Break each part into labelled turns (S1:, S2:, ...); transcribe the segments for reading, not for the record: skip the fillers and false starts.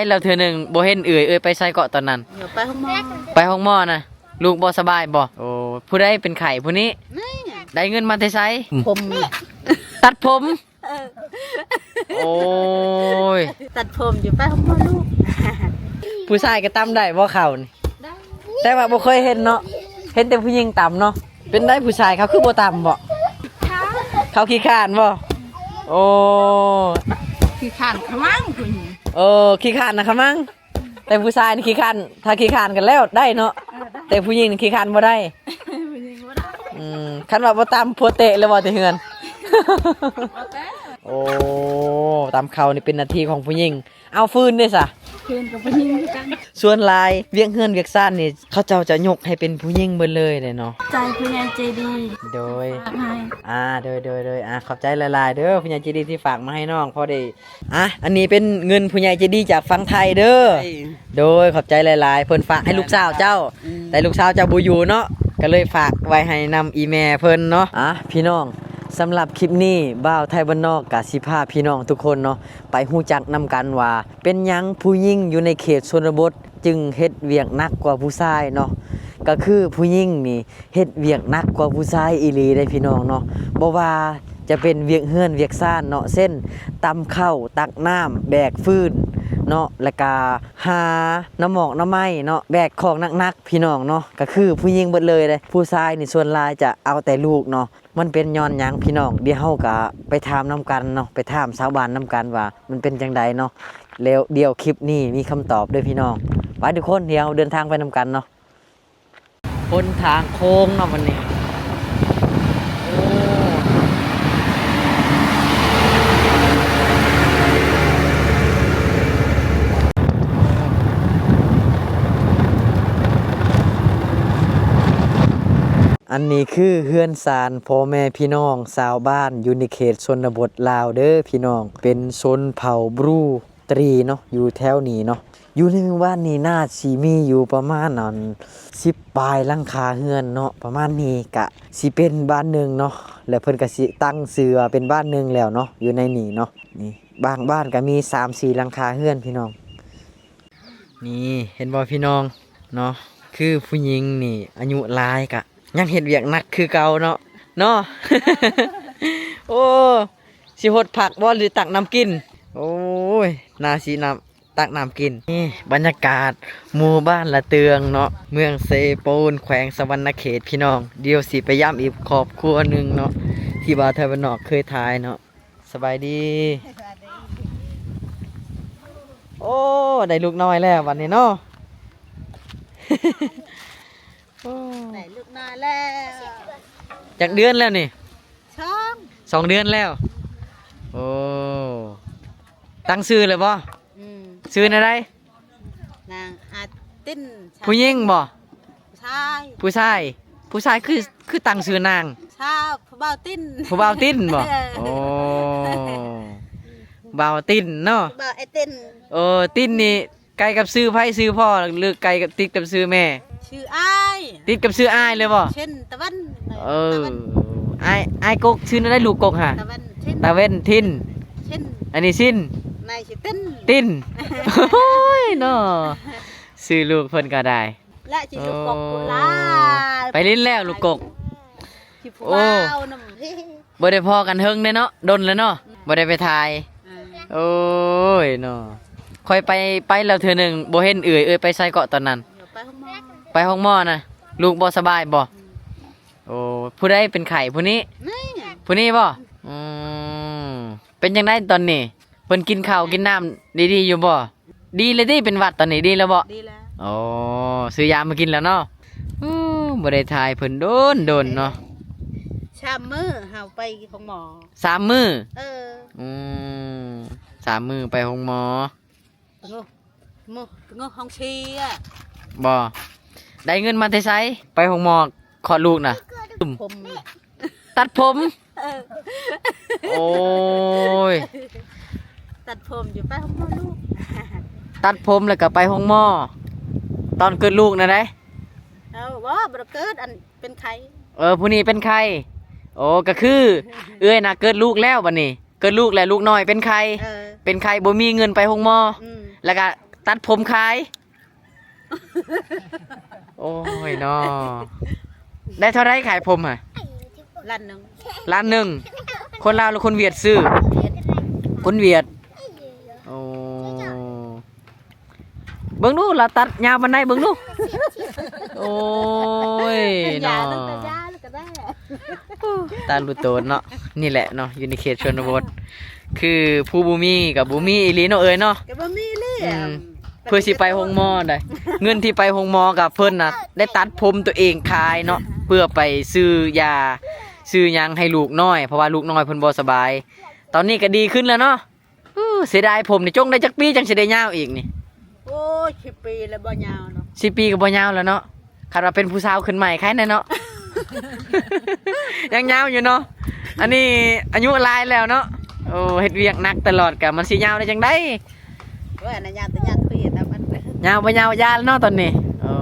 S1: แล้วเธอหนึ่งบ่เห็นไปใส่เกาะตอนนั้น
S2: เดี๋ยวไปห้องหมอ
S1: ไปห้องหมอนะลูกบ่สบายบ่โอ้ผู้ใดเป็นไข้ผู้นี้ได้เงินมาแต่ไส
S2: ผม
S1: ตัดผมโอ้ย
S2: ตัดผมอยู่ไปห้องหมอลูก
S1: ผู้ชายก็ตำได้บ่เข่านี่แต่ว่าบ่เคยเห็นเนาะเห็นแต่ผู้หญิงตำเนาะเป็นได้ผู้ชายเขาคือบ่ตำบ่เขาขี้ข้านบ่โอ้
S2: ขี้ข้านขมังคุณ
S1: ขี้ข้านนะครับมั้งแต่ผู้ชายนี่ขี้ข้านถ้าขี้ข้านกันแล้วได้เนาะแต่ผู้หญิงนี่ขี้ข้านบ่ได้คันว่าบ่ตำพัวเตะเลยบ่แต่เฮือนโอ้ตำเขานี่เป็นหน้าที่ของผู้หญิงเอาฟืนด้วยซะ
S2: ฟืนกับผู้หญิงกัน
S1: ส่วนลายเวียงเฮือนเวียกซ่านนี่เขาเจ้าจะยกให้เป็นผู้หญิงเบิดเลยเนาะ
S2: ใจผู้ใหญ่ใจดี
S1: โดยโดยขอบใจหลายๆเด้อผู้ใหญ่ใจดีที่ฝากมาให้น้องพอได้อันนี้เป็นเงินผู้ใหญ่ใจดีจากฝั่งไทยเด้อโดยขอบใจหลายๆเพิ่นฝากให้ลูกสาวเจ้าแต่ลูกสาวเจ้าบ่อยู่เนาะก็เลยฝากไว้ให้นำอีแม่เพิ่นเนาะพี่น้องสำหรับคลิปนี้บ่าวไทยบ้านนอกกะสิพาพี่น้องทุกคนเนาะไปฮู้จักนำกันว่าเป็นหยังผู้หญิงอยู่ในเขตชนบทจึงเฮ็ดเวียกหนักกว่าผู้ชายเนาะก็คือผู้หญิงนี่เฮ็ดเวียกหนักกว่าผู้ชายอีหลีได้พี่น้องเนาะบ่ว่าจะเป็นเวียกเฮือนเวียกซ่านเนาะเช่นตำข้าวตักน้ำแบกฟืนเนาะแล้วก็หาน้ำหมอกน้ำไม้เนาะแบกของหนักๆพี่น้องเนาะก็คือผู้หญิงเบิดเลยผู้ชายนี่ส่วนหลายจะเอาแต่ลูกเนาะมันเป็นย้อนหยังพี่น้องเดี๋ยวเฮาก็ไปถามนํกันเนาะไปถามชาวบ้านนํกันว่ามันเป็นจังไดเนาะแล้วเดี๋ยวคลิปนี้มีคำตอบด้วยพี่น้องไปทุกคนเดี๋ยวเดินทางไปนํกันเนาะคนทางโค้งเนาะวันนี้อันนี้คือเฮือนศาลพ่อแม่พี่น้องชาวบ้านอยู่ในเขตชนบทลาวเด้อพี่น้องเป็นชนเผ่าบรูตรีเนาะอยู่แถวนี้เนาะอยู่ในหมู่บ้านนี้น่าสิมีอยู่ประมาณ10ปลายหลังคาเฮือนเนาะประมาณนี้กะสิเป็นบ้านหนึ่งเนาะแล้วเพิ่นก็สิตั้งชื่อว่าเป็นบ้านหนึ่งแล้วเนาะอยู่ในนี้เนาะนี่บางบ้านก็มี 3-4 หลังคาเฮือนพี่น้องนี่เห็นบ่พี่น้องเนาะคือผู้หญิงนี่อายุหลายกะยังเห็นเวียกหนักคือเก่าเนาะโอ้สิหดผักบ่หรือตักน้ำกินโอ้ยนาสีน้ำตักน้ำกินนี่บรรยากาศหมู่บ้านละเตืองเนาะเมืองเซโปนแขวงสวรรณเขตพี่น้องเดี๋ยวสิไปย่ำอีกครอบครัวหนึ่งเนาะที่บ่าวไทยบ้านนอกเคยถ่ายเนาะสบายดีโอ้ได้ลูกน้อยแล้ววันนี้เนาะ
S2: ไหนลูกน้อยแล้ว
S1: จากเดือนแล้วนี่2 เดือนแล้วโอ้ตั้งชื่อเลยบ่ชื่ออะไร
S2: นางอาติน
S1: ผู้หญิงบ่
S2: ผู้ชาย
S1: คือตั้งชื่อนาง
S2: ผู้บ่าวติน
S1: บ่โอ้บ่าวตินเนาะ
S2: บ่าวไอติน
S1: ตินนี่ไกลกับชื่อไผชื่อพ่อหรือไกลกับติดกับชื่อแม่
S2: ชื่ออ้าย
S1: ติดกับชื่ออ้ายเลยบ่
S2: เช่นตะวัน
S1: อ้ายกกชื่อนั้นได้ลูกกกฮะตะเว้นทินอันนี้สิ้น
S2: นายชื่อ
S1: ตินโอ้ยเนาะชื่อลูกเพิ่นก็ได้
S2: และชื่อลูกกกกุลา
S1: ไปลิ้นแล้วลูกกก
S2: โอ้
S1: บ่ได้พอกันเฮิงเด้เนาะดนแล้วเนาะบ่ได้ไปถ่ายโอ้ยเนาะค่อยไปแล้วเทื่อนึงบ่เห็นไปใส่เกาะตอนนั้นไปห้องหมอนะลูกบ่สบายบ่โอ้ผู้ใดเป็นไข้ผู้นี้บ่เป็นจังได๋ตอนนี้เพิ่นกินข้าวกินน้ำดีๆอยู่บ่ดีเลยที่เป็นหวัดตอนนี้ดีแล้วบ่
S2: ดีแล้ว
S1: โอ้ซื้อยามากินแล้วเนาะบ่ได้ทายเพิ่นโดนเนาะ
S2: 3 มื้อเฮาไปห้องหมอ
S1: 3 มื้อ3 มื้อไปห้องหมอ
S2: ห้องชีอ่ะ
S1: บ่ได้เงินมาแต่ไสไปห้องหมอคลอดลูกน่ะตัดผมโอ้ย
S2: ตัดผมอยู่ไปห้องหมอลูก
S1: ตัดผมแล้วก็ไปห้องหมอตอนเกิดลูกนะได้
S2: ว่าบ่เกิดอันเป็นไข้
S1: ผู้นี้เป็นไข้โอ้ก็คือน่ะเกิดลูกแล้วบัดนี้เกิดลูกแล้วลูกน้อยเป็นไข้บ่มีเงินไปห้องหมอ แล้วก็ตัดผมขาย โอ้ยเนาะได้เท่าไรขายผมอ่ะ
S2: ลั่นหนึง
S1: ล้านหนึ่งคนลาวหรือคนเวียดซื้อ คนเวียดโอ้เบิ่งดูเราตัดยาวบันไดเบิ่งดูโอ้ย
S2: ยา
S1: เนาะ
S2: ตั้งแต่ยาแล้วก็ได้
S1: ตาลุโตนเนาะนี่แหละเนาะอยู่ในเขตชนบทคือผู้บุมีกับบุมีอีหลีเนาะเอ้ยเนาะ
S2: ก็บ่มีเลย
S1: เพื่อสิไปโรงหมอได้เงินที่ไปโรงหมอกับเพิ่นน่ะได้ตัดผมตัวเองขายเนาะเพื่อไปซื้อยาซื้อหยังให้ลูกน้อยเพราะว่าลูกน้อยเพิ่นบ่สบาย ตอนนี้ก็ดีขึ้นแล้วเนาะเสียดายผมนี่จงได้จักปีจังสิได้ยาวอีกนี่
S2: โอ้ย10 ปีแล้วบ่ยาวเนาะ
S1: 10 ปีก็บ่ยาวแล้วเนาะคันว่าเป็นผู้สาวขึ้นใหม่ใครแน่เนาะ ยังยาวอยู่เนาะอันนี้อายุหลายแล้วเนาะโอ้เฮ็ดเวียกหนักตลอดก็มันสิยาวได้จังได๋
S2: โอ้ยอันนั้นยาวแต่ยาวเปลี่ยนแล้วมัน
S1: ยาวบ่ยาวยาแล้วเนาะตอนนี้โอ้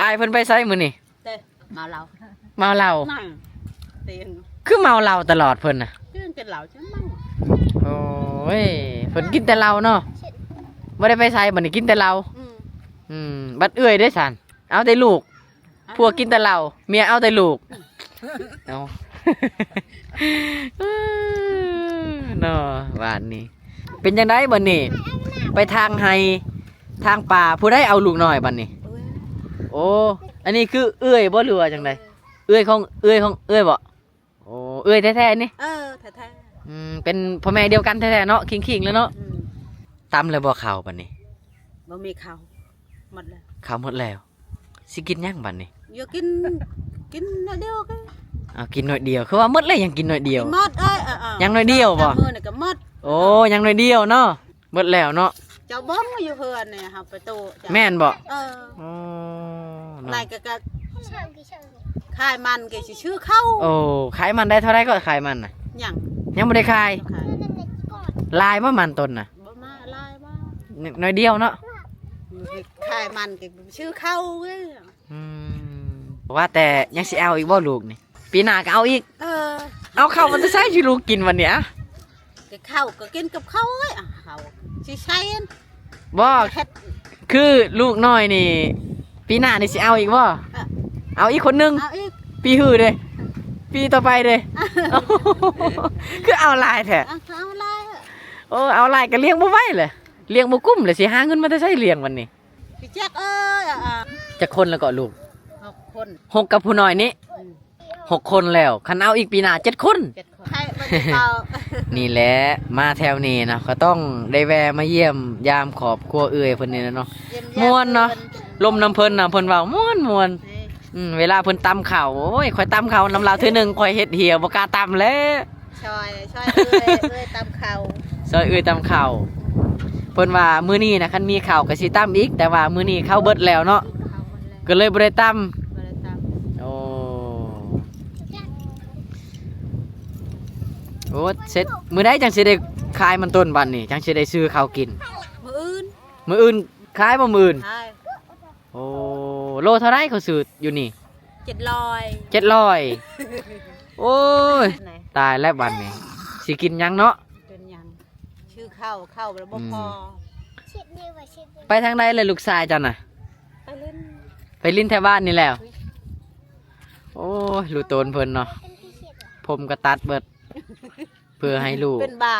S1: อายเพิ่นไปไสมื้อนี่
S2: เด้มาเรา
S1: เมาเหล้า
S2: นั่งเตียง
S1: คือเมาเหล้าตลอดเพิ่นน่ะ
S2: เรื่องเป็นเหล่าใช่มั้ง
S1: โอ้ยเพิ่นกินแต่เหล้าเนาะบ่ได้ไปไสบัดนี้กินแต่เหล้า บัดเอื้อยเด้อซั่นเอาแต่ลูกผัวกินแต่เหล้าเมียเอาแต่ลูกเอา เนาะบ้านนี้เป็นจังได๋บัดนี้ไปทางไห้ทางป่าผู้ใดเอาลูกน้อยบัดนี้ โอ้อันนี้คือเอื้อยบ่หรือว่าจังไดเอื้อยของเอื้อยบ่โอ้เอื้อยแท้ๆนี่
S2: แท้
S1: เป็นพ่อแม่เดียวกันแท้ๆเนาะขิงๆแล้วเนาะ
S2: ๆ
S1: ตำเลยบ่ข้าวบัดนี้
S2: บ่มีข้าวหมดแล้ว
S1: ข้าวหมดแล้วสิกินหยังบัดนี้
S2: อย่ากินน้อยเดียวกัน
S1: เอากินหน่อยเดียวคือว่าหมดเลยยังกินหน่อยเดียว
S2: หมดเอ้ย
S1: ยังน้อยเดียวบ่
S2: มื้อนี่ก็หมด
S1: โอ้ยังหน่อยเดียวเนาะหมดแล้วเนาะ
S2: เจ้าบ้องอยู่เฮือนเนี่ยเฮาไปโตจ้ะ
S1: แม่นบ่
S2: เออ
S1: โอ้
S2: นาย
S1: เนาะ
S2: ก็ขายมันก็สิชื่อเข้า
S1: โอ้ขายมันได้เท่าไรก็ขายมันน่ะ
S2: หยัง
S1: ยังบ่ได้ขาย
S2: ขาย
S1: ลายบ่มันต้นน่ะ
S2: บ่มาลายบ่
S1: หน่อยเดียวเนาะ
S2: ขายมันก็ชื่อเข้าเว้ย
S1: อืมว่าแต่ยังสิเอาอีกบ่ลูกนี่ปีหน้าก็เอาอีก
S2: เออ
S1: เอาเข้าวมันจะใช้สิลูกกินวันเนี้ย
S2: ก็เข้าก็กินกับเข้าเอ้ยเฮาสิใช้อัน
S1: บ่
S2: เฮ็ด
S1: คือลูกน้อยนี่ ปีหน้านี่สิเอาอีกบ่เอาอีกคนหนึง
S2: เอาอีก
S1: ปีหื้อเด้ปีต่อไปเด้ คือเอาหลายแท้
S2: เอาลาย
S1: โอ้เอาหลายก็เลี้ยงบ่ไหวเลยเลี้ยงบ่กุ้มเลยสิหาเงินมาได้ใช้เลี้ยงวันนี้
S2: พี่แจ๊กเอ้ย
S1: จะคนแล้วก็ลูก
S2: 6 คน
S1: 6กับผู้น้อยนี่6คนแล้วคันเอาอีกปีหน้า7คน
S2: 7 คนให้มันเบา
S1: นี่แหละมาแถวนี้นะก็ต้องได้แวะมาเยี่ยมยามขอบครัวเอื้อยเพิ่นนี่นะเนาะ ม่วนเนาะ ลมน้ำเพิ่นน่ะเพิ่นเว้าม่วนเวลาเพิ่นตำข้าวโอ้ยข่อยตำข้าวน้ำลาวเทื่อหนึงข่อยเฮ็ดเหี่ยวบ่กล้าตำแล้ว
S2: ช่วยเอ้ยตามเขา
S1: ซอยเอื้อยตำข้าวเพิ่นว่ามื้อนี้นะคันมีข้าวก็สิตำอีกแต่ว่ามื้อนี้ข้าวเบิดแล้วเนาะ
S2: เขาคนแรก
S1: ก็เลยบ่ได้ตำ
S2: บ่ได้ตาม
S1: โอ้โอ้เสร็จมื้อใดจังสิได้ขายมันต้นบัดนี้จังสิได้ซื้อข้าวกิน
S2: มื้ออื่น
S1: มื้ออื่นขายบ่มื้ออื่น
S2: ใช่
S1: โอ้โลเท่าไรเขาซื้ออยู่นี่
S2: 700
S1: 700โอ้ย
S2: ไหน
S1: ตายแล้วบัดนี้สิกินหยังเนาะ
S2: เป็นหยังชื่อเข้าแล้วบ่พอ
S1: ไปทางใดเลยลูกชายจันน่ะ
S2: ไปเล่น
S1: ไปลิ้นแถวบ้านนี่แล้ว โอ้ยลูกโตนเพิ่นเนาะผมก็ตัดเบิด เพื่อให้ลูก
S2: เป็นบา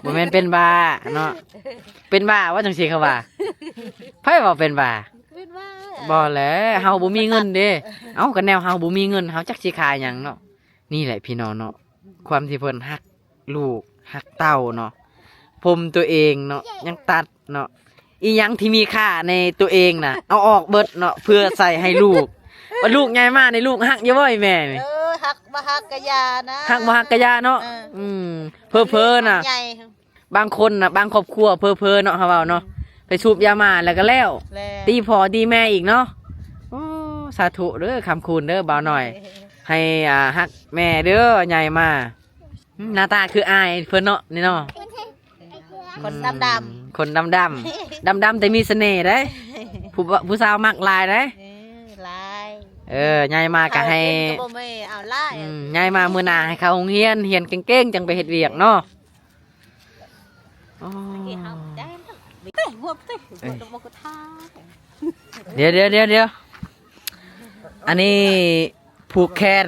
S1: บ่แม่นเป็นบ้าเนาะเป็นบ้าว่าจังซี่เขาว่าไผว่าเป็นบ้า
S2: เป็นบา
S1: บ่แหละเฮาบ่มีเงินเด้เอ้าก็แนวเฮาบ่มีเงินเฮาจักสิขายหยังเนาะนี่แหละพี่น้องเนาะความที่เพิ่นฮักลูกฮักเต้าเนาะผมตัวเองเนาะยังตัดเนาะอีหยังที่มีค่าในตัวเองน่ะเอาออกเบิดเนาะเพื่อใส่ให้ลูกว่าลูกใหญ่มาในลูกฮักอยู่บ่ไอ้แม่นี่
S2: ฮักบ่ฮักกะยานะ
S1: ฮักบ่ฮักกะยาเนาะเพ้อๆน่ะ
S2: ใหญ่
S1: บางคนน่ะบางครอบครัวเพ้อๆเนาะเฮาเว้าเนาะไปสูบยามาแล้วก็แล้ว
S2: แล้ว
S1: ตีพ่อตีแม่อีกเนาะโอ้สาธุเด้อคำคูณเด้อบ่าวหน่อย ให้ฮักแม่เด้อใหญ่มาหน้าตาคืออายเพิ่นเนาะนี่เนาะ
S2: คนดำ
S1: คนดำดำแต่มีเสน่ห์เด้ผู้สาวมักลายเด้
S2: ลาย
S1: ใหญ่มาก็ให้
S2: บ่แม่เอาลาย
S1: ใหญ่มามื้อหน้าให้เขาโรงเรียนเก่งๆจังไปเฮ็ดเวียกเนาะ อ๋อ
S2: กี่เฮาได้เต้หัวเต้หัวดอกกระทา
S1: เดี๋ยวอันนี้ผูกแขน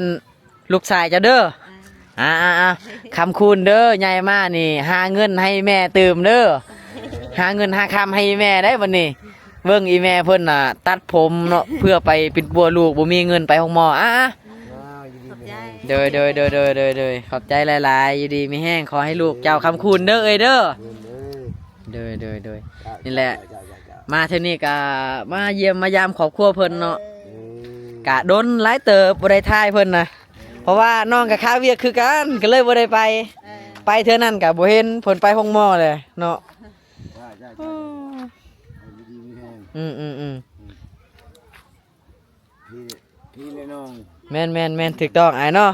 S1: ลูกชายเจ้าเด้อคำคูณเด้อใหญ่มากนี่หาเงินให้แม่ตื่มเด้อหาเงินหาคำให้แม่ได้วันนี้เบิ่งอีแม่เพิ่นน่ะตัดผมเนาะเพื่อไปปิดบัวลูกบ่มีเงินไปห้องหมอเด้อขอบใจหลายๆอยู่ดีมีแห้งขอให้ลูกเจ้าคำคูณเด้อเอ้ยเด้อนี่แหละมาเท่านี้ก็มาเยี่ยมมายามครอบครัวเพิ่นเนาะกะดนหลายเติบบ่ได้ทายเพิ่นนะเพราะว่าน้องกับข้าเวียกคือกันก็เลยบ่ได้ไปเท่านั้นก็บ่เห็นเพิ่นไปห้องหมอเลยเนาะ
S3: พี่เลยน้อง
S1: แม่นถูกต้องอ้ายเนาะ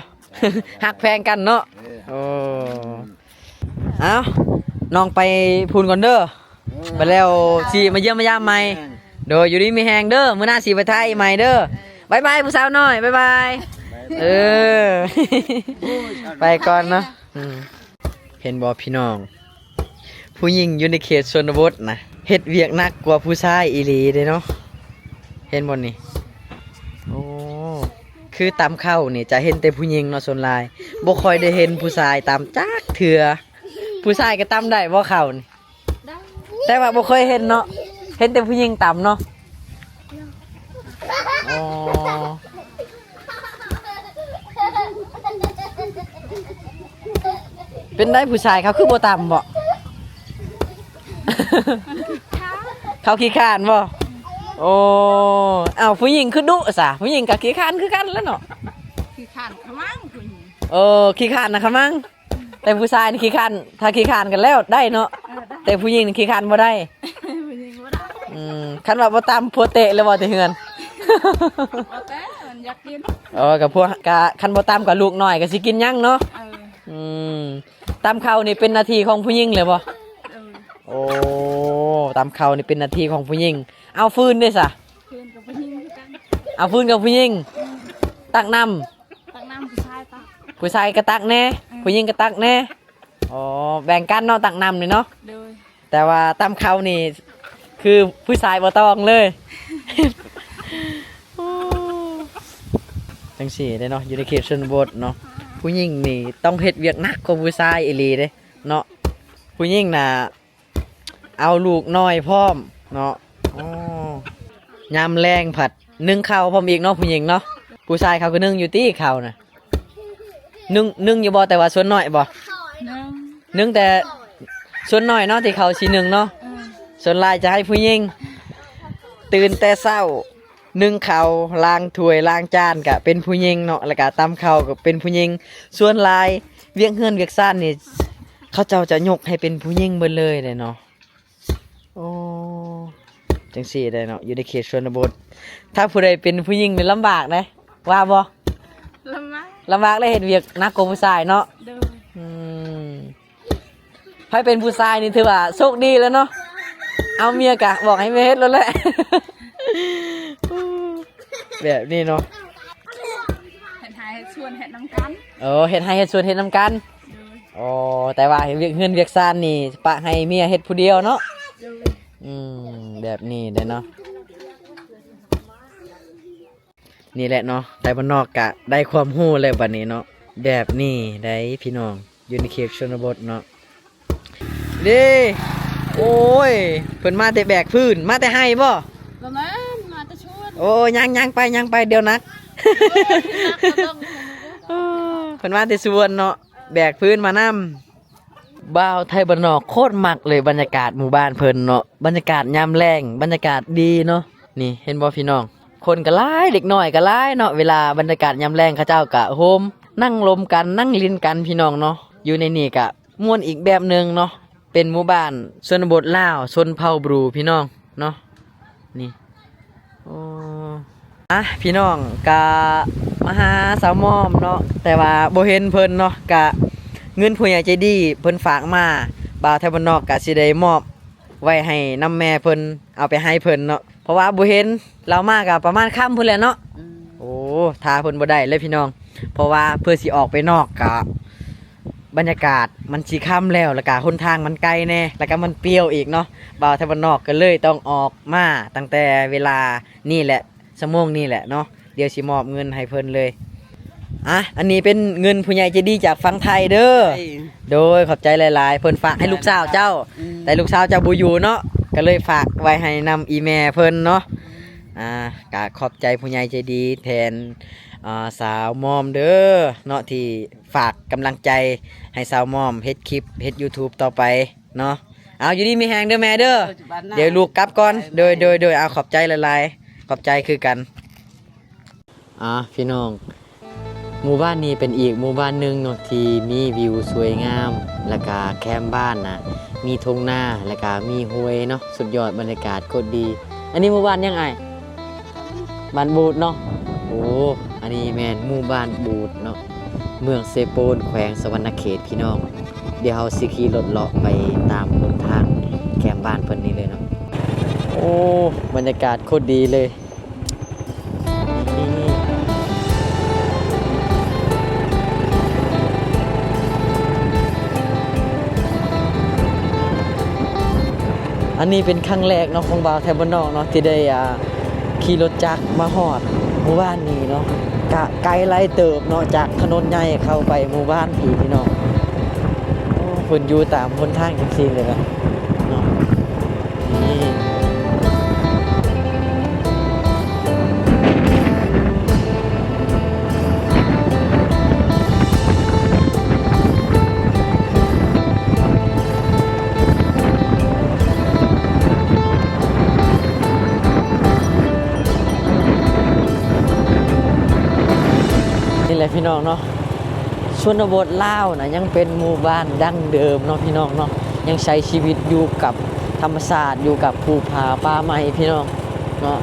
S1: ฮักแพงกันเนาะโอ้เอาน้องไปพูนก่อนเด้อไปแล้วสิมาเยี่ยมมายามใหม่โดยอยู่ดีมีแฮงเด้อมื้อหน้าสิไปไทยใหม่เด้อบายบายผู้สาวน้อยบายบายไปก่อนเนาะเห็นบ่พี่น้องผู้หญิงอยู่ในเขตชนบทนะเฮ็ดเวียกหนักกว่าผู้ชายอีหลีเด้เนาะเห็นบ่นี่โอ้คือตามเข้านี่จะเห็นแต่ผู้หญิงเนาะส่วนหลายบ่ค่อยได้เห็นผู้ชายตามจักเถื่อผู้ชายก็ตามได้บ่เข้านี่แต่ว่าบ่เคยเห็นเนาะเห็นแต่ผู้หญิงตามเนาะอ๋อเป็นได้ผู้ชายเขาคือบ่ตามบ่ เขาขี้คร้านบ่โอ้เอาผู้หญิงคือดุซะผู้หญิงกับขี้คร้านคือกันแล้วเนาะ
S2: ขี้ข้านขมังคุณ
S1: ขี้คร้านนะครับมั้งแต่ผู้ชายนี่ขี้คร้านถ้าขี้คร้านกันแล้วได้เนาะแต่ผู้หญิงนี่ขี้คร้านบ่ได้คันว่าบ่ตามพัวเตะเลยบ่แต่เฮือน
S2: แต่มันอยากกิน
S1: กับพวกกะคันบ่ตามกับลูกน้อยก็สิกินหยังเนาะตามข้าวนี่เป็นหน้าที่ของผู้หญิงเลยบ่โอ้ตามข้าวนี่เป็นหน้าที่ของผู้หญิงเอาฟืนด้วยซะ
S2: เพื่อนกับผู้หญิงกัน
S1: เอาฟืนกับผู้หญิงตักน้ำ
S2: ตักน้ำผู้ชายตัก
S1: ผู้ชายก็ตักแน่ผู้หญิงก็ตักแน่อ๋อแบ่งกันเนาะตักน้ำนี่เนาะ
S2: โดย
S1: แต่ว่าตามข้าวนี่คือผู้ชายบ่ต้องเลย จังสี่ได้เนาะอยู่ในเขตชนบทเนาะผู้หญิงนี่ต้องเฮ็ดเวียกหนักกว่าผู้ชายอีหลีเด้เนาะผู้หญิงน่ะเอาลูกน้อยพร้อมเนาะยามแรงผัดนึ่งข้าวพร้อมอีกเนาะผู้หญิงเนาะผู้ชายเขาก็นึ่งอยู่ตี้ข้าวน่ะนึ่งอยู่บ่แต่ว่าส่วนน้อยบ่นึ่งแต่ส่วนน้อยเนาะที่เขาสินึ่งเนาะส่วนหลายจะให้ผู้หญิงตื่นแต่เช้านึ่งข้าวล้างถ้วยล้างจานก็เป็นผู้หญิงเนาะแล้วก็ตำข้าวก็เป็นผู้หญิงส่วนหลายเวียกเฮือนเวียกซ่านนี่เขาเจ้าจะยกให้เป็นผู้หญิงเบิดเลยเนาะโอ้จังสี่ได้เนาะอยู่ในเขตชนบทถ้าผู้ใดเป็นผู้หญิงนี่ลำบากนะว่าบ่ลำบากเลยเฮ็ดเวียกหนักกว่าผู้ชายเนาะใครเป็นผู้ชายนี่ถือว่าโชคดีแล้วเนาะเอาเมียกะบอกให้เมียเฮ็ดแล้วแหละ แบบนี้เนาะ
S2: เห็นหายชวนเห็นน้ำกัน
S1: เฮ็ดให้เฮ็ดส่วนเฮ็ดนำกันแต่ว่าเฮ็ดเวียกเฮือนเวียกซ่านนี่ปะให้เมียเฮ็ดผู้เดียวเนาะแบบนี้เด้เนาะนี่แหละเนาะแต่บ้านนอกกะได้ความรู้เลยบัดนี้เนาะแบบนี้ได้พี่น้องอยู่ในเขตชนบทเนาะเด้โอ้ยเพิ่นมาแต่แบกพื้นมาแต่ให้บ่
S2: ประมาณมาจะชวน
S1: โอ้ยังไปเดี๋ยวนัก เพิ่นมาแต่สวนเนาะแบกพื้นมานำบ่าวไทยบ้านนอกโคตรมักเลยบรรยากาศหมู่บ้านเพิ่นเนาะบรรยากาศยามแล้งบรรยากาศดีเนาะนี่เห็นบ่พี่น้องคนก็หลายเด็กน้อยก็หลายเนาะเวลาบรรยากาศยามแล้งเขาเจ้าก็โฮมนั่งลมกันนั่งลิ้นกันพี่น้องเนาะอยู่ในนี่ก็ม่วนอีกแบบนึงเนาะเป็นหมู่บ้านชนบทลาวชนเผ่าบรูพี่น้องเนาะนี่พี่น้องกะมาหาสาวมอมเนาะแต่ว่าบ่เห็นเพิ่นเนาะกะเงินผู้ใหญ่ใจดีเพิ่นฝากมาบ่าวไทยบ้านนอกกะสิได้มอบไว้ให้นำแม่เพิ่นเอาไปให้เพิ่นเนาะเพราะว่าบ่เห็นเรามากะประมาณค่ำพุ่นแหละเนาะโอ้ทาเพิ่นบ่ได้เลยพี่น้องเพราะว่าเพื่อสิออกไปนอกกะ บรรยากาศมันสิค่ำแล้วแล้วก็หนทางมันไกลแน่แล้วก็มันเปรี้ยวอีกเนาะบ่าวไทยบ้านนอกก็เลยต้องออกมาตั้งแต่เวลานี่แหละชั่วโมงนี่แหละเนาะเดี๋ยวสิมอบเงินให้เพิ่นเลยอันนี้เป็นเงินผู้ใหญ่ใจดีจากฝั่งไทยเด้อโดยขอบใจหลายๆเพิ่นฝากให้ลูกสาวเจ้าแต่ลูกสาวเจ้าบ่อยู่เนาะก็เลยฝากไว้ให้นำอีแม่เพิ่นเนาะก็ขอบใจผู้ใหญ่ใจดีแทนสาวมอมเด้อเนาะที่ฝากกำลังใจให้สาวมอมเฮ็ดคลิปเฮ็ด YouTube ต่อไปเนาะเอาอยู่ดีมีแฮงเด้อแม่เด้อเดี๋ยวลูกกลับก่อนโดยเอาขอบใจหลายๆขอบใจคือกันพี่น้องหมู่บ้านนี้เป็นอีกหมู่บ้านหนึ่งเนาะที่มีวิวสวยงามแล้วก็แคมป์บ้านนะมีทุ่งนาแล้วก็มีห้วยเนาะสุดยอดบรรยากาศโคตรดีอันนี้หมู่บ้านยังไงบ้านบูดเนาะโอ้อันนี้แม่นหมู่บ้านบูดเนาะเมืองเซโปนแขวงสวรรณเขตพี่น้องเดี๋ยวเฮาสิขี่รถเลาะไปตามหนทางแคมป์บ้านเพิ่นนี่เลยเนาะโอ้บรรยากาศโคตรดีเลยอันนี้เป็นครั้งแรกเนาะของบ่าวไทยบ้านนอกเนาะที่ได้ขี่รถจักรมาฮอดหมู่บ้านนี้เนาะไกลไล่เติบเนาะจากถนนใหญ่เข้าไปหมู่บ้านพี่น้องเพิ่นอยู่ตามหนทางจังซี่เลยเนาะนี่แหละพี่น้องเนาะชนบทลาวนะยังเป็นหมู่บ้านดั้งเดิมเนาะพี่น้องเนาะยังใช้ชีวิตอยู่กับธรรมชาติอยู่กับภูผาป่าไม้พี่น้องเนาะ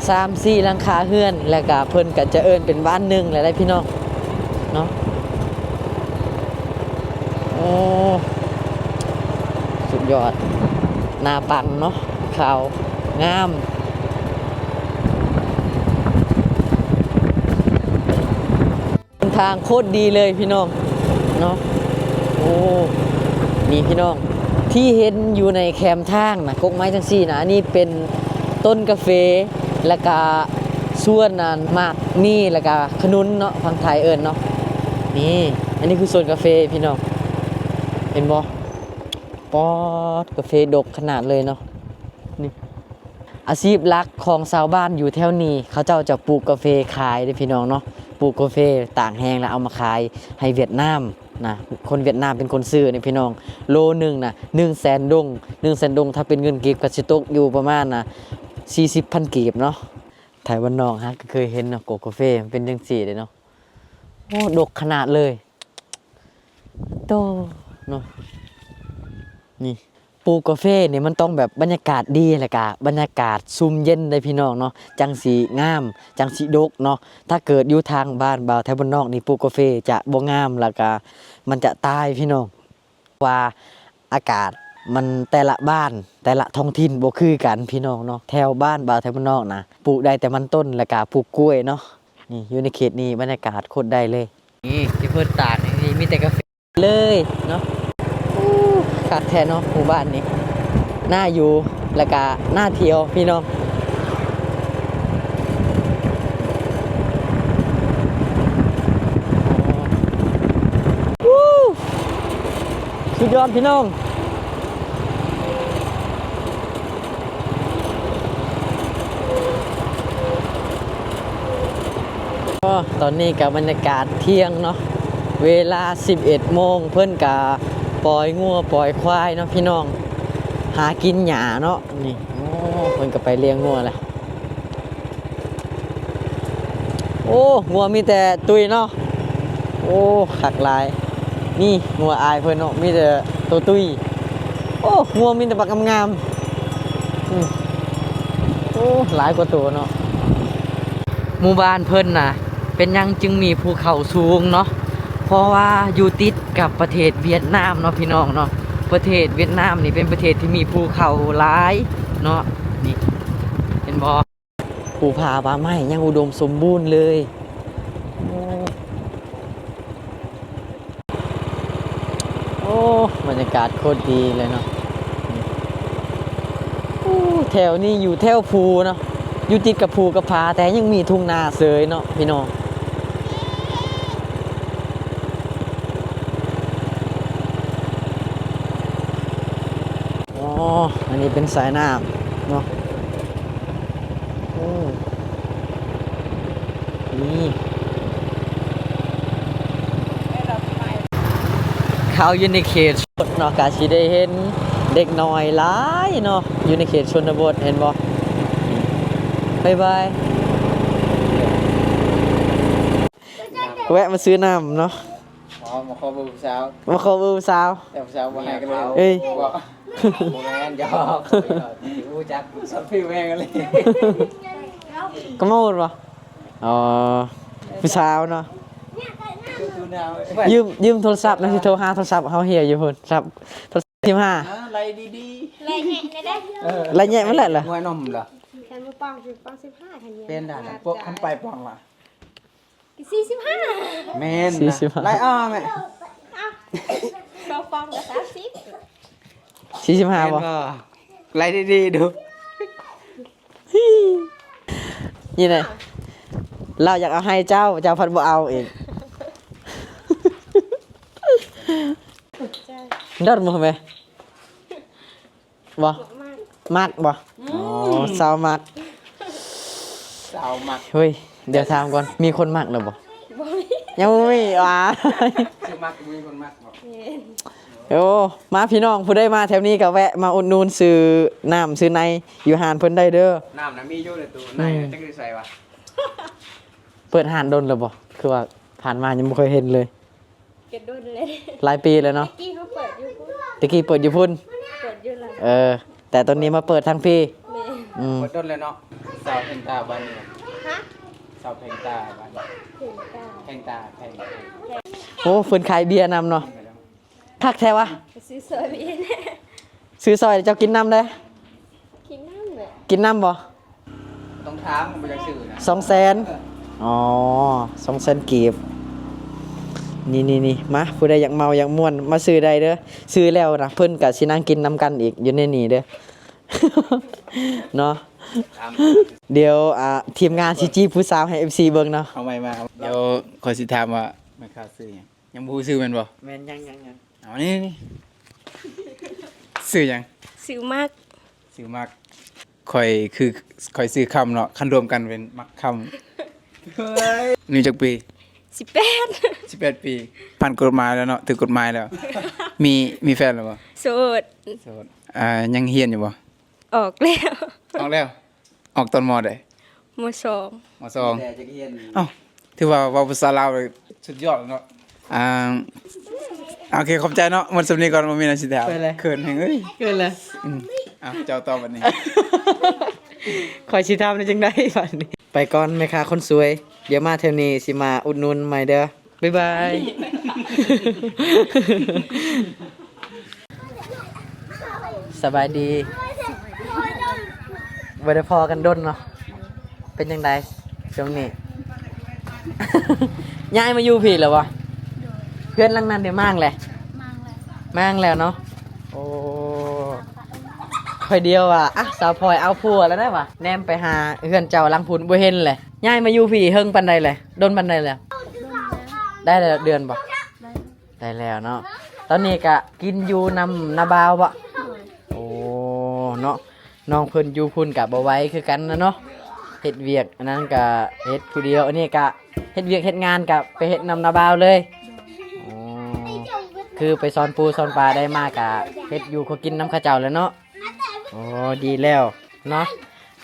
S1: 3-4หลังคาเฮือนแล้วก็เพิ่นก็จะเอิ้นเป็นบ้านหนึงหลายๆพี่น้องเนาะโอ้สุดยอดหน้าปังเนาะขาวงามทางโคตรดีเลยพี่น้องเนาะโอ้นี่พี่น้องที่เห็นอยู่ในแคมทางนะกกไม้จังซี่นะอันนี้เป็นต้นกาแฟแล้วก็ส่วนนั้นมากนี่แล้วก็ขนุนเนาะฝั่งไทยเอิ้นเนาะนี่อันนี้คือสวนกาแฟพี่น้องเห็นบ่ป๊อดกาแฟดกขนาดเลยเนาะนี่อาชีพหลักของชาวบ้านอยู่แถวนี้เขาเจ้าจะปลูกกาแฟขายเด้อพี่น้องเนาะปลูกกาแฟต่างแห้งแล้วเอามาขายให้เวียดนามนะคนเวียดนามเป็นคนซื้อนี่พี่น้องโลนึงนะ100,000 ดง100,000 ดงถ้าเป็นเงินกีบก็สิตกอยู่ประมาณ40,000 กีบเนาะไทยบ้านนอกฮะก็เคยเห็นเนาะกาแฟมันเป็นจังซี่เด้เนาะโอ้ดกขนาดเลยโตเนาะนี่ปลูกกาแฟเนี่ยมันต้องแบบบรรยากาศดีแหละกะบรรยากาศซุ่มเย็นเลยพี่น้องเนาะจังสีงามจังสีดกเนาะถ้าเกิดอยู่ทางบ้านบ่าวไทยบ้านนอกนี่ปลูกกาแฟจะบ่งามแล้วก็มันจะตายพี่น้องว่าอากาศมันแต่ละบ้านแต่ละท้องถิ่นบ่คือกันพี่น้องเนาะแถวบ้านบ่าวไทยบ้านนอกนะปลูกได้แต่มันต้นแล้วก็ปลูกกล้วยเนาะนี่อยู่ในเขตนี้บรรยากาศโคตรได้เลยนี่ที่เพิ่นตาดนี่มีแต่กาแฟเลยเนาะขาดแทนเนาะหมู่บ้านนี้น่าอยู่แล้วก็น่าเที่ยวพี่น้องสุดยอดพี่น้องตอนนี้กับบรรยากาศเที่ยงเนาะเวลา 11 โมงเพิ่นกะปล่อยงัวปล่อยควายเนาะพี่น้องหากินหญ้าเนาะนี่โอ้เพิ่นก็ไปเลี้ยงงัวแหละโอ้งัวมีแต่ตุยเนาะโอ้คักหลายนี่งัวอายเพิ่นเนาะมีแต่ตัวตุยโอ้งัวมีแต่ปากงามๆโอ้หลายกว่าตัวเนาะหมู่บ้านเพิ่นน่ะเป็นยังจึงมีภูเขาสูงเนาะเพราะว่าอยู่ติดกับประเทศเวียดนามเนาะพี่น้องเนาะประเทศเวียดนามนี่เป็นประเทศที่มีภูเขาหลายเนาะนี่เห็นบ่ภูผาป่าไม้ยังอุดมสมบูรณ์เลย บรรยากาศโคตรดีเลยเนาะโอ้แถวนี้อยู่แถวภูเนาะอยู่ติดกับภูกับผาแต่ยังมีทุ่งนาเสยเนาะพี่น้องอ๋ออันนี้เป็นสายน้ำเนาะโอ้นี่เขาอยู่ในเขตชนเนาะกาชิได้เห็นเด็กน้อยหลายเนาะอยู่ในเขตชนบทเห็นบ่บายบายแวะมาซื้อน้ำเนาะ
S3: อ๋อมาขอเบอร์ผู้สาว
S1: มาขอเบอร์ผู้สาว
S3: แต่ผู้สาวบ่ให้กันเลย
S1: เอ้ย
S3: บอกโมแมนหยอกรู้จักสับพี่แม่กันเลย
S1: ก็มาหมดป่ะอ๋อผู้สาวเนาะ
S3: ดูหนาว
S1: ยืมโทรศัพท์นะที่โทรหาโทรศัพท์เขาเหี่ยวอยู่พุ่นครับโทรศัพท์ที่ห้า
S3: อะไรดี
S2: ไรแห่ได้
S3: ๆ
S1: อะไรแย่มันแหละเหรอ
S3: มวยนมเหรอ
S4: แทนมือปอง15คันเดียว
S3: เป็นด่านพวกขั้นไปปองล่ะ
S4: 45
S3: แม่นนะไล่อ้อแม่
S4: เราฟองกับ30
S1: 45ป่ะ
S3: ไล่ดีๆดู
S1: นี่ไงเราอยากเอาให้เจ้าพันบ่เอาเองดอดมือไหมบ่มักบ่อ๋อสาวมัก
S3: สาวมัก
S1: เฮ้ยเดี๋ยวถามก่อนมีคนมักหรือบ่ยังบ่มีว่ะ
S3: ชื่อมักมีคนมักบอก
S1: โอ้มาพี่น้องผู้ได้มาแถวนี้ก็แวะมาอุดหนุนซื้อน้ำซื้อในอยู่หานเพิ่นได้เด้อ
S3: น้ำน่ะมีอยู่ในตู้ในจังได้ใส่วะ
S1: เปิดหานดนหรือบ่คือว่าผ่านมายังบ่เคยเห็นเลย
S4: เก็บดุนเลย
S1: หลายปีแล้วเนาะ
S4: กี้เขาเปิดอยู่พุ่น
S1: ตะกี้เปิดอยู่พุ่น
S4: เปิดอยู่ละ
S1: แต่ตอนนี้มาเปิดทางพี่
S4: แม่
S1: อืม
S3: หมดต้นเลยเนาะสาวเพนตาบ้านนี้
S4: ฮะ
S3: สาวเพนตาบ้าน
S4: ถึงกา
S3: เพนตาเพน
S1: โอ้เพิ่นขายเบียร์นำเนาะคักแท้วะ
S4: ไปซื้อซอยบีแน่
S1: ซื้อซอยเจ้ากินน้ำได้
S4: กินน้ำเลย
S1: กินน้ำบ่
S3: ต้องถามผมอยากซื้อนะ
S1: 200,000อ๋อ200,000กีบนี่มาผู้ใดอยากเมาอยากม่วนมาซื้อได้เด้อซื้อแล้วนะเพิ่นก็สินั่งกินน้ำกันอีกอยู่ในนี่เด้อ เนาะ
S3: ถาม
S1: เดี๋ยวทีมงานสิจีบผู้สาวให้ FC เบิ่งเนาะ
S3: เอาไม่มาเดี๋ยวขอสิถามว่าไม่ค่าซื้อหยังบ่ฮู้ซื้อแม่นบ่
S1: แม่นยัง
S3: เอานี่ซื้อหยัง
S4: ซื้อมาก
S3: ซื้อมักข่อยซื้อคำเนาะคันรวมกันเป็นมักคำเฮ้ยนี่จักปี
S4: 18
S3: 18 ปีผ่านกฎหมายแล้วเนาะถึงกฎหมายแล้ว มีแฟนแล้วบ่
S4: โสด
S3: โสดยังเฮียนอยู่บ่
S4: ออกแล้ว
S3: ออกแล้ว ออกตอนมใด
S4: มสอง
S3: มสองเอ้าถือว่าเว้าภาษาลาวเลยสุดยอดแล้วเนาะโอเคขอบใจเนาะหมดสำนี้ก่อนบ่มีอะไรสิถามเขินแฮงเอ้ย
S1: เกินแล้ว
S3: เจ้าตอบบัดนี้
S1: คอยสิทำได้จังได๋บัดนี้ ไปก่อนแม่ค้าคนสวย เดี๋ยวมาเท่านี้สิมาอุดหนุนใหม่เด้อบ๊ายบาย สบายดีบ่ได้พอกันดนเนาะเป็นจังไดช่วงนี้ ย้ายมาอยู่พี่แล้ววะเพื่อนหลังนั้นเดี๋ยวมั่งแหละมั่งแล้วเนาะโอ้ค่อยเดียวอ่ะสาวพลอยเอาผัวแล้วได้ปะแนมไปหาเพื่อนเจ้าหลังพุนบ่เห็นเลยย้ายมาอยู่พี่เฮิงปันใดเลยโดนปันใดแล้วได้แล้วเดือนบ่ได้แล้วเนาะตอนนี้ก็กินอยู่นำนาบาวบ่โอ้เนาะน้องเพิ่นอยู่พุ่นกับบ่ไหว้คือกันนะเนาะเฮ็ดเวียกอันนั้นก็เฮ็ดผู้เดียวอันนี้ก็เฮ็ดเวียกเฮ็ดงานกับไปเฮ็ดนำนาบาวเลยอ๋อคือไปสอนปูสอนปลาได้มากกะเฮ็ดอยู่เขากินน้ำข้าวเจ้าแล้วเนาะโอ้ดีแล้วเนาะ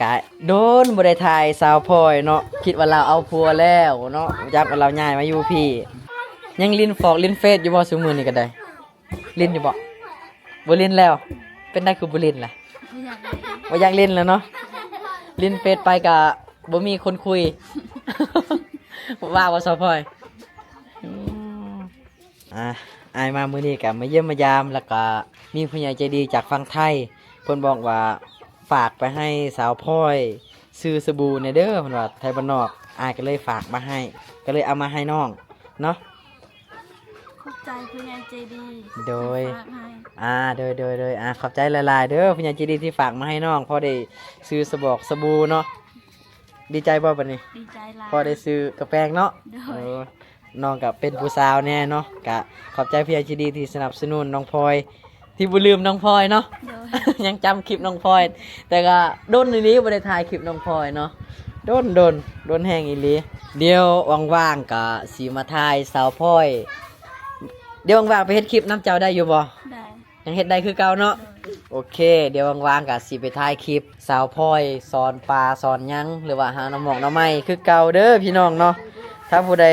S1: กะโดนบ่ได้ถ่ายสาวพลอยเนาะคิดว่าเราเอาผัวแล้วเนาะจับว่าเราย้ายมาอยู่พี่ยังลิ้นฟอกลิ้นเฟซอยู่บ่ซุมื้อนี้ก็ได้ลิ้นอยู่บ่บ่ลิ้นแล้วเป็นได้คือบ่ลิ้นล่ะบ่อยากลิ้นแล้วเนาะลิ้นเฟซไปกะบ่มีคนคุย ว่าสาวพลอยอายมามื้อนี้ก็มาเยี่ยมมายามแล้วก็มีผู้ใหญ่ใจดีจากฝั่งไทยเพิ่นบอกว่าฝากไปให้สาวพลอยซื้อสบู่ในเด้อเพิ่นว่าไทยบ้านนอกอายก็เลยฝากมาให้ก็เลยเอามาให้น้องเนาะ
S2: ขอบใจผู้ใหญ่ใจดี
S1: โดย
S2: ฝากให้
S1: โดยขอบใจหลายๆเด้อผู้ใหญ่ใจดีที่ฝากมาให้น้องพอได้ซื้อสบอกสบู่เนาะดีใจบ่บัดนี้
S2: ดีใจหลาย
S1: พอได้ซื้อกระแปรงเนาะ
S2: โดย
S1: เออน้องกับเป็นผู้สาวแน่เนาะกะขอบใจผู้ใหญ่ใจดีที่สนับสนุนน้องพลอยที่บ่ลืมน้องพลอยเนาะ
S2: โดย
S1: ยังจำคลิปน้องพลอย แต่ก็โดนอีหลีบ่ได้ถ่ายคลิปน้องพลอยเนาะโดนแห้งอีหลีเดี๋ยวว่างๆก็สิมาถ่ายสาวพลอย เดี๋ยวว่างๆไปเฮ็ดคลิปน้ำเจ้าได้อยู่บ่
S2: ได้
S1: ยังเฮ็ดได้คือเก่าเนาะโอเค เดี๋ยวว่างๆก็สิไปถ่ายคลิปสาวพลอยสอนปลาสอนหยังหรือว่าหาน้ำหมอกน้ำไม้คือเก่าเด้อพี่น้องเนาะถ้าผู้ใด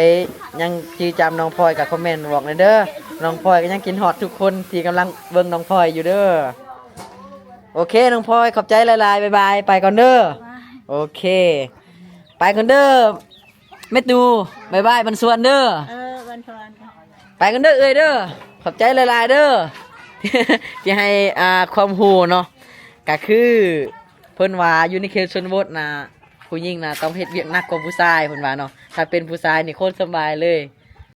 S1: ยังจื้อจำน้องพลอยก็คอมเมนต์บอกหน่อยเด้อน้องพลอยก็ยังกินฮอดทุกคนที่กำลังเบิ่งน้องพลอยอยู่เด้อโอเคน้องพลอยขอบใจหลายๆบ๊ายบายไปก่อนเด้อ
S2: ว่า
S1: โอเค ไปก่อนเด้อแม่ตูบ๊ายบายบันส่วนเด้อ
S2: วันพร
S1: ไปกันเด้อเอ้ยเด้อขอบใจหลายๆเด้อ ที่ให้ความรู้เนาะก็คือเพิ่นว่าอยู่ในเขตชนบทนะผู้หญิงนะต้องเฮ็ดเวียกหนักกว่าผู้ชายเพิ่นว่าเนาะถ้าเป็นผู้ชายนี่โคตรสบายเลย